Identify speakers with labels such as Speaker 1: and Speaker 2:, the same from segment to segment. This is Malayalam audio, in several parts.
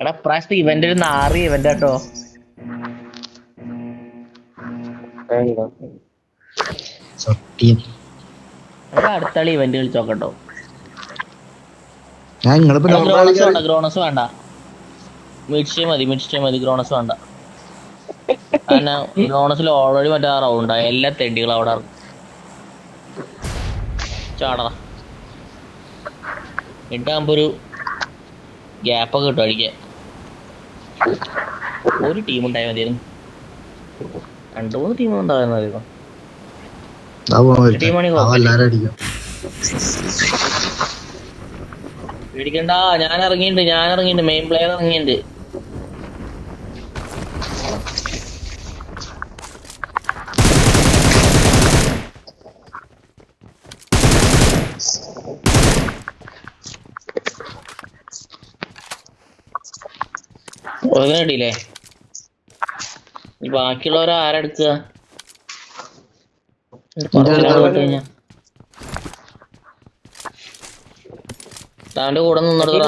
Speaker 1: എടാ പ്രാവശ്യത്തെ ഇവന്റ് ഒരു 6 ഇവന്റ് കേട്ടോ.
Speaker 2: സത്യം
Speaker 1: നമുക്ക് അടുത്താളി ഇവന്റ് കളിച്ചോക്കട്ടോ. ഗ്രോണസ് വേണ്ട, മിഡ്സ്റ്റേ മതി, ഗ്രോണസ് വേണ്ട. കാരണം ഗ്രോണസിൽ ഓൾറെഡി മറ്റേ റൗണ്ടാ, എല്ലാ തെണ്ടികളും അവിടെ ചാടറ ഇട്ടാകുമ്പോ ഒരു ഗ്യാപ്പൊക്കെ കിട്ടും അടിക്കാൻ. ഒരു ടീം ഉണ്ടായാൽ മതിയായിരുന്നു, 2-3 ടീം ഉണ്ടാകുന്നതായിരുന്നു. പേടിക്കണ്ട, ഞാൻ ഇറങ്ങിയിട്ടുണ്ട്, മെയിൻ പ്ലെയർ ഇറങ്ങിയിട്ടുണ്ട്. ഒരടിയില്ലേ, ബാക്കിയുള്ളവരെ ആരെടുക്കുക? താന്റെ കൂടെ നിന്നിട.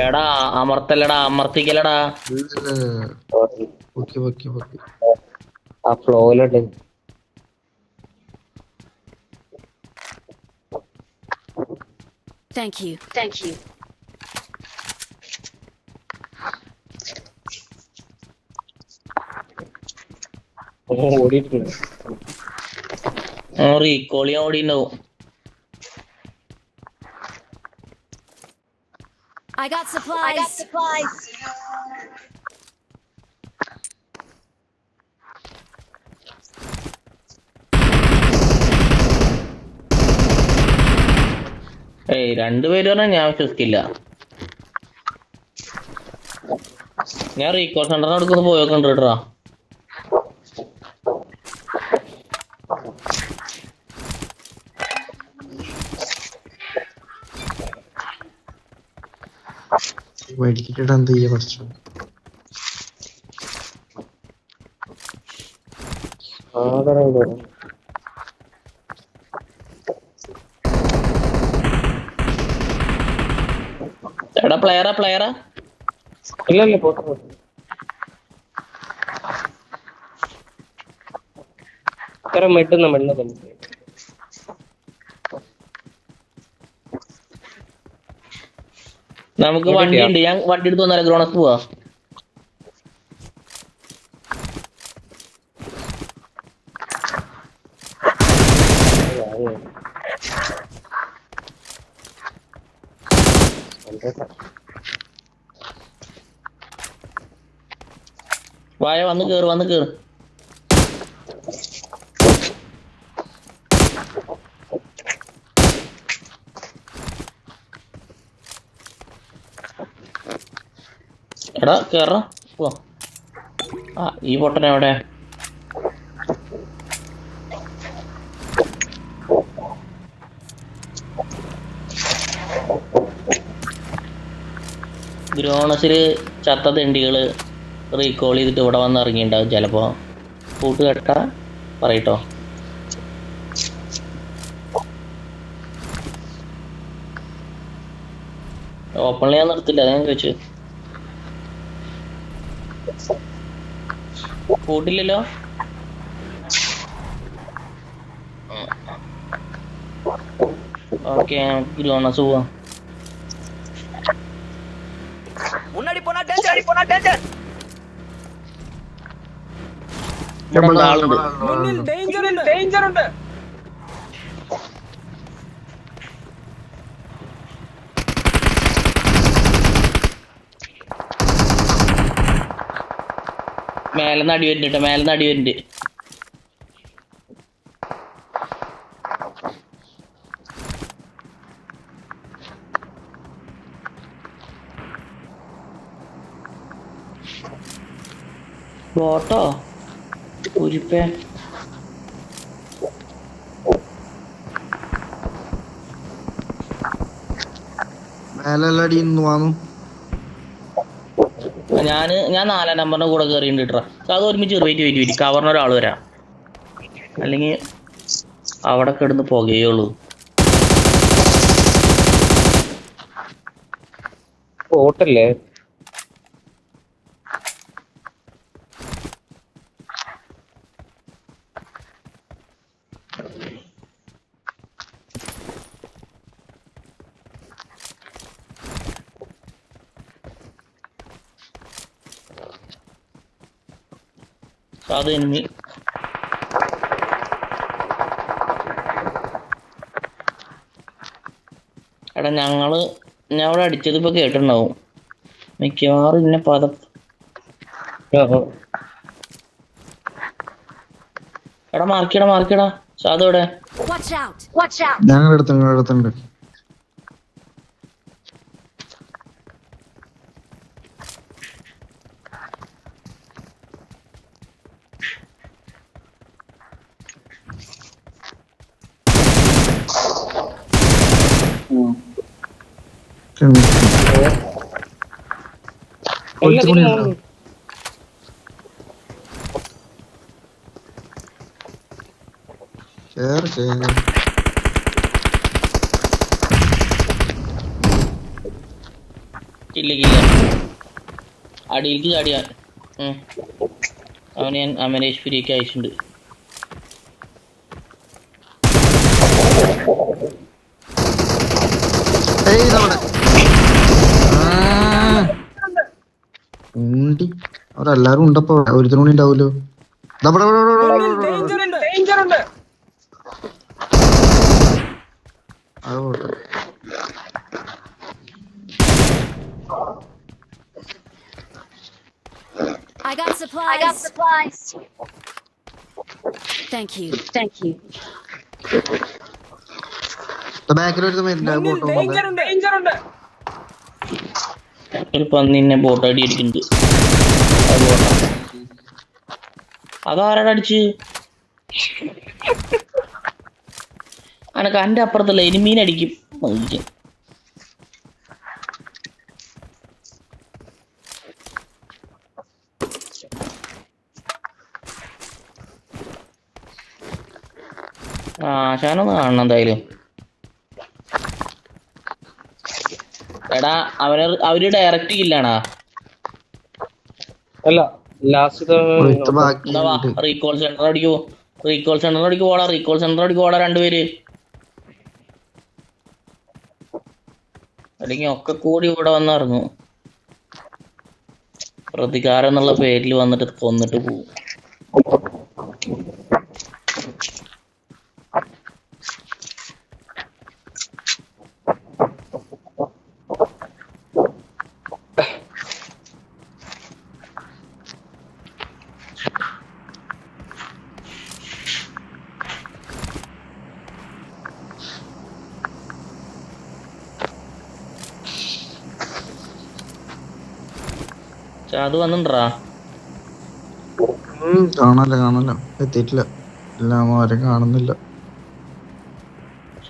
Speaker 1: എടാ അമർത്തിക്കലടാ.
Speaker 3: ആ ഫ്ലോയിലുണ്ട്.
Speaker 4: Thank you.
Speaker 3: ഓടിയിട്ടുണ്ട്.
Speaker 1: റീകോളി ഓടിണ്ടാവും.
Speaker 4: I got supplies.
Speaker 1: ഏയ് രണ്ടുപേര് പറഞ്ഞാൽ ഞാൻ വിശ്വസിക്കില്ല. ഞാൻ റീകോൾ സെന്ററിന് അടുക്കൊന്ന് പോയോക്കണ്ട് കേട്ടോ. എടാ പ്ലെയറാ
Speaker 3: ഇല്ല പോട്ടെ. മെട്ടുന്ന
Speaker 1: നമുക്ക് വണ്ടി ഉണ്ട്, ഞാൻ വണ്ടി എടുത്ത് വന്നാലേ ഗ്രോണസ് പോവാ. വായ വന്ന് കേറ്. എടാ കേറ പോ. ആ ഈ പൊട്ടൻ എവിടെ? ഗ്രോണസില് ചത്ത തെണ്ടികള് റീകോൾ ചെയ്തിട്ട് ഇവിടെ വന്ന് ഇറങ്ങിണ്ടാവും ചിലപ്പോ. കൂട്ട് കേട്ടാ പറയട്ടോ. ഓപ്പണിൽ ഞാൻ നിർത്തില്ല, അതാ ഞാൻ ചോദിച്ചു. കൂട്ടില്ലല്ലോ. ഓക്കെ ഗ്രോണസ് പോവാം.
Speaker 3: ഡേഞ്ചർ ഉണ്ട്.
Speaker 1: മേലെന്ന് അടി വരുന്നുണ്ട്. ബോട്ടോ ഉരിപ്പേ
Speaker 2: മേലല്ലടി ഇന്ന് വാങ്ങും.
Speaker 1: ഞാൻ 4 നമ്പറിന്റെ കൂടെ കയറിയിട്ട് ഇട്ടാ. അത് ഒരുമിച്ച് വെയിറ്റ് കവറിന് ഒരാൾ വരാം, അല്ലെങ്കിൽ അവിടെ കിടന്ന് പുകയുള്ളൂ.
Speaker 3: ബോട്ടല്ലേ?
Speaker 1: അത് എനിമി. എടാ ഞാൻ അവിടെ അടിച്ചത് ഇപ്പൊ കേട്ടിട്ടുണ്ടാവും മിക്കവാറും. ഇന്നെ എടാ മാർക്കിടാ സാധു എവിടെ?
Speaker 4: Watch out!
Speaker 2: ഞങ്ങളുടെ അടുത്തുണ്ട്.
Speaker 1: കില്ല അടിയിലേക്ക് ചാടിയാ. അവന് ഞാൻ അമരേഷ് പിരിയൊക്കെ അയച്ചിട്ടുണ്ട്.
Speaker 2: അവരെല്ലാരും ഉണ്ടപ്പോ ഒരുത്തിനും കൂടി ഉണ്ടാവൂലോ.
Speaker 4: I got supplies. Thank you.
Speaker 2: ബാക്കിലൊരു
Speaker 1: ഒരു പന്നിന്നെ ബോട്ട് അടി അടിക്കുന്നുണ്ട്. അതാരാടെ അടിച്ച്? അനക്ക് എൻ്റെ അപ്പുറത്തല്ല എനിമീൻ അടിക്കും. ആശാനൊന്ന് കാണണം എന്തായാലും. എടാ അവര് ഡയറക്റ്റ് കില്ലാണാ?
Speaker 3: അല്ല, ലാസ്റ്റ്
Speaker 1: റീകോൾ സെന്റർ അടിക്കോ പോടാ രണ്ടുപേര്. അല്ലെങ്കിൽ ഒക്കെ കൂടി ഇവിടെ വന്നിറങ്ങും. പ്രതികാരം എന്നുള്ള പേരിൽ വന്നിട്ട് കൊന്നിട്ട് പോവും. അത് വന്നിട്ടാ
Speaker 2: കാണല്ലോ എത്തിയിട്ടില്ല. എല്ലാം ആരും കാണുന്നില്ല.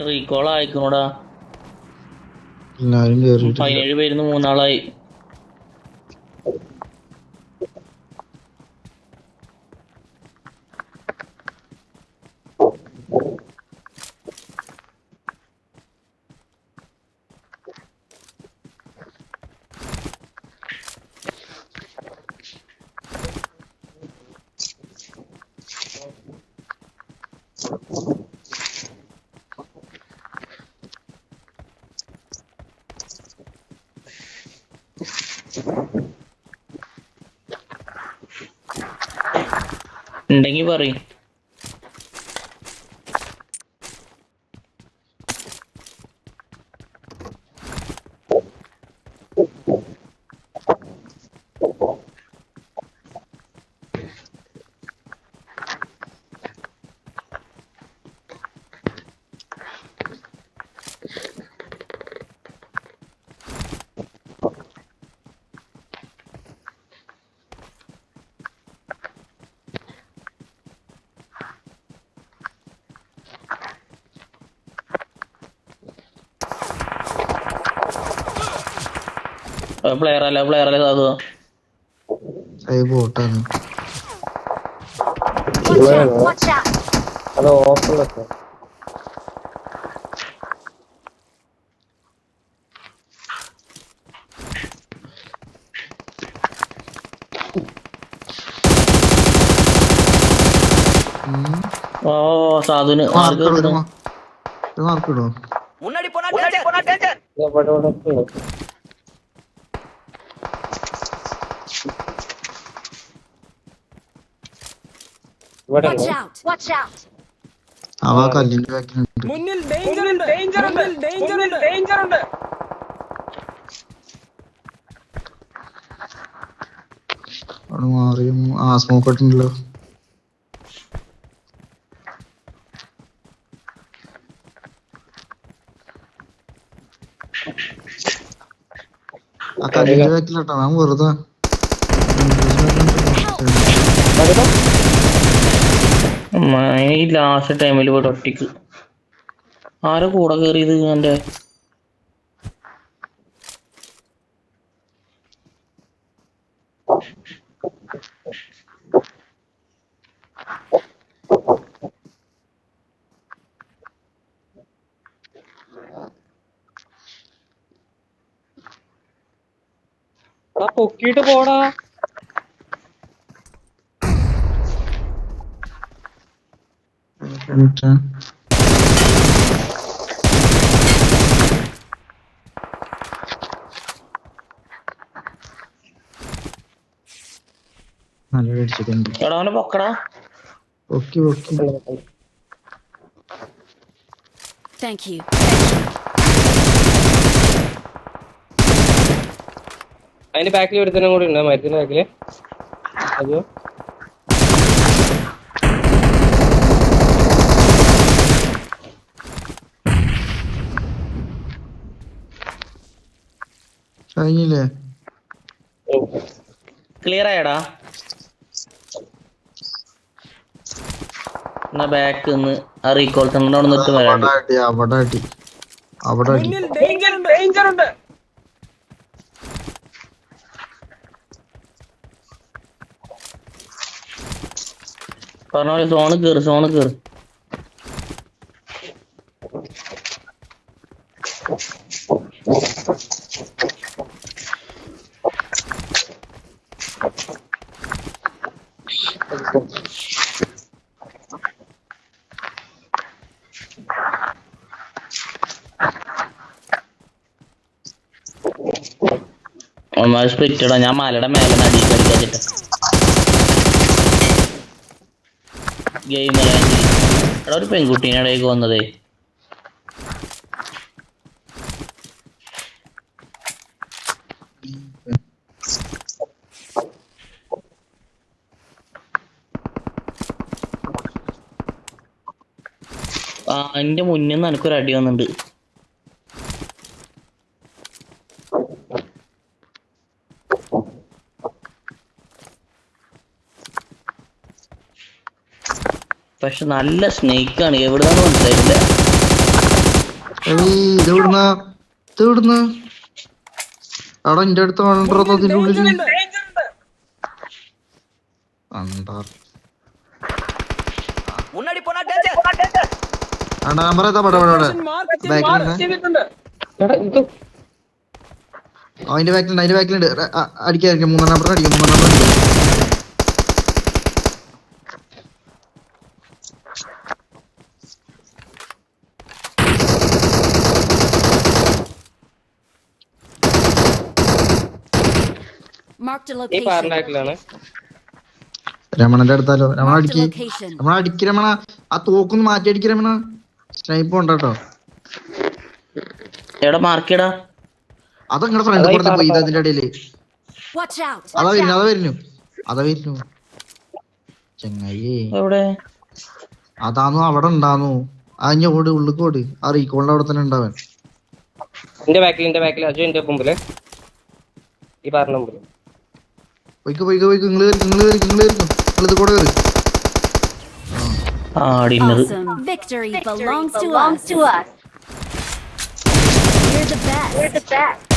Speaker 1: റീകോൾ ആയിക്കണോടാ.
Speaker 2: എല്ലാരും
Speaker 1: 17 പേരുന്ന് 3 ആളായി. ഉണ്ടെങ്കി പറയും. പ്ലെയർ അല്ല സാധു.
Speaker 2: ബോട്ടാണ്.
Speaker 4: Watch out! Watch out!
Speaker 3: അത് ഓപ്പണിലൊക്കെ
Speaker 1: ഓ സാധുന് മാർക്ക് കിട്ടുന്നു.
Speaker 2: മാർക്കിടോ?
Speaker 3: ഇവിടെ ഉണ്ട്. ഇവിടെ
Speaker 4: Watch
Speaker 3: ഉണ്ട്.
Speaker 4: out! Watch out!
Speaker 2: അവ കല്ലിന്റെ ബാക്കിലുണ്ട്. അവിടെ മാറിയും സ്മോക്ക് ഇട്ടുണ്ടല്ലോ. ആ കല്ലിന്റെ ബാക്കിലോട്ടോ ഞാൻ വെറുതെ
Speaker 1: ഈ ലാസ്റ്റ് ടൈമിൽ പോയിട്ട് ഒറ്റയ്ക്ക് ആരെ കൂടെ കയറിയത് എന്റെ
Speaker 3: പൊക്കിട്ട് പോടാ.
Speaker 2: നല്ല അടിച്ചിട്ടുണ്ട്.
Speaker 1: എടാ അവനെ പൊക്കടാ.
Speaker 2: പൊക്കി പൊക്കി.
Speaker 4: Thank you.
Speaker 3: അതിന്റെ ബാക്കിൽ ഒരുത്തനും കൂടി ഉണ്ട്, മരത്തിന്റെ ബാക്കില്. അയ്യോ
Speaker 2: കഴിഞ്ഞില്ലേ?
Speaker 1: ക്ലിയർ ആയടാ. എന്നാ ബാക്ക് നിന്ന് ആ റീകോൾ സെന്ററിന്റെ അവിടെ നിന്നിട്ട് വരാണ്ട്.
Speaker 2: അവിടെ അടി അവിടെ അടി.
Speaker 1: പറഞ്ഞ പോലെ സോണ് കേറ് സോണ് കേറ്. സ്പ്ലിറ്റടാ, ഞാൻ മലയുടെ മേലെ അടിയിൽ കളിക്കാച്ചിട്ട ഗെയിം എടാ. ഒരു പെൺകുട്ടീനെ ഇടയ്ക്ക് വന്നതേ. എന്റെ മുന്നിൽ നിന്ന് എനിക്കൊരു അടി വന്നിട്ടുണ്ട്. പക്ഷെ നല്ല സ്നേക്കാണ്, എവിടുന്നാന്ന് മനസ്സിലായില്ല.
Speaker 2: അവിടെ എന്റെ അടുത്ത് വേണ്ടത് അതിന്റെ ഉള്ളില് നമ്പർ ഏതാ? അതിന്റെ ബാക്കിലുണ്ട്, അതിന്റെ ബാക്കിലുണ്ട്. അടിക്കാൻ 3 നമ്പർ അടിക്കും, 3 നമ്പർ അടിക്കും.
Speaker 4: Marked a
Speaker 3: ഈ
Speaker 4: location.
Speaker 3: പാറിനാക്കിലാണ്.
Speaker 2: രമണന്റെ അടുത്താലോ? രമണ
Speaker 4: Marked a
Speaker 2: അടിക്ക്,
Speaker 4: location.
Speaker 2: രമണ അടിക്ക്, രമണ ആ തോക്കൊന്ന് മാറ്റി അടിക്ക് രമണ. സ്നൈപ്പ് ഉണ്ടോ?
Speaker 1: എവിടെ മാർക്കിടാ?
Speaker 2: അതങ്ങനെ ഫ്രണ്ട് കൊടുത്ത് പോയി അതിന്റെ ഇടയില്.
Speaker 4: Watch out!
Speaker 2: അതാ വരുന്നു ചെങ്ങായി.
Speaker 1: എവിടെ?
Speaker 2: അതാന്നു അവിടെ ഉണ്ടാന്നു. അഞ്ഞ ഓട് ഉള്ളിക്കോട്. ആ റീകോളിന്റെ അവിടെ തന്നെ ഉണ്ടാവൻ.
Speaker 3: എന്റെ ബാക്കിൽ അജു എന്റെ മുമ്പില്. ഈ പറഞ്ഞ മുമ്പില്
Speaker 2: പോയിക്കോ നിങ്ങള് ഇത് കൂടെ വരും.
Speaker 4: Awesome. Victory belongs to us. We're the best.